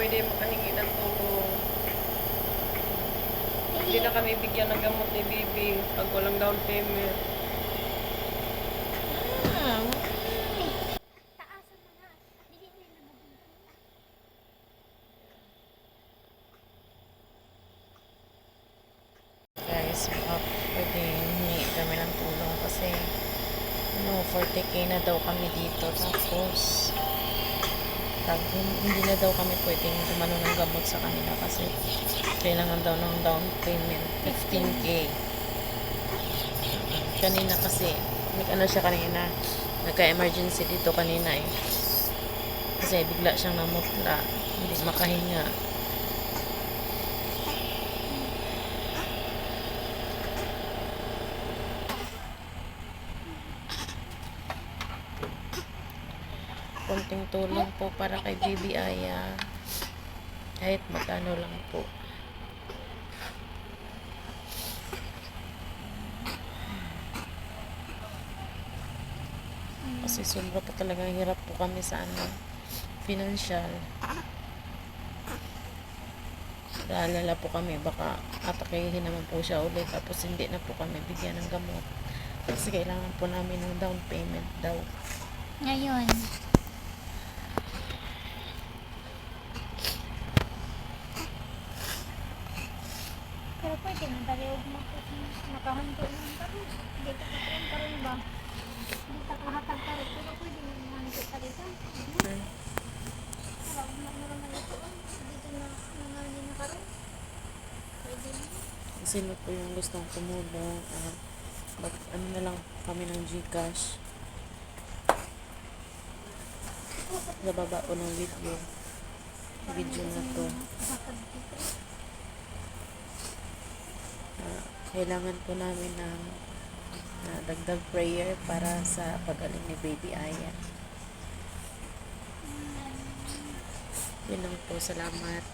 pwede makahingi ng tulong. Hindi na kami bigyan ng gamot ni Bibi pag walang down payment. Ah, guys, baka pwede humingi kami ng tulong kasi 40k na daw kami dito, tapos hindi na daw kami pwedeng kumano ng gamot sa kanila kasi kailangan daw ng down payment 15k. Kanina kasi siya kanina, nagka-emergency dito kanina kasi bigla siyang namutla, hindi makahinga. Konting tulong po para kay Bibi Aya, kahit magkano lang po. Kasi sobra po talaga hirap po kami sa financial. Naalala po kami, baka atakihin naman po siya ulit, tapos hindi na po kami bigyan ng gamot. Kasi kailangan po namin ng down payment daw. Ngayon. Pero pwede na taliog mo po. Nakahanto ng karon. Hindi ka karon ba? Hindi ka kahatag karon. Pero pwede na nahanto ka dito. Wala ko na naman ito. Dito na nanganin na karon. Pwede na. Sino po yung gustong tumulong? Ano na lang kami ng GCash. Sa baba po ng video na to. Kailangan po namin ng dagdag prayer para sa pagaling ni Baby Aya. Yun lang po, salamat.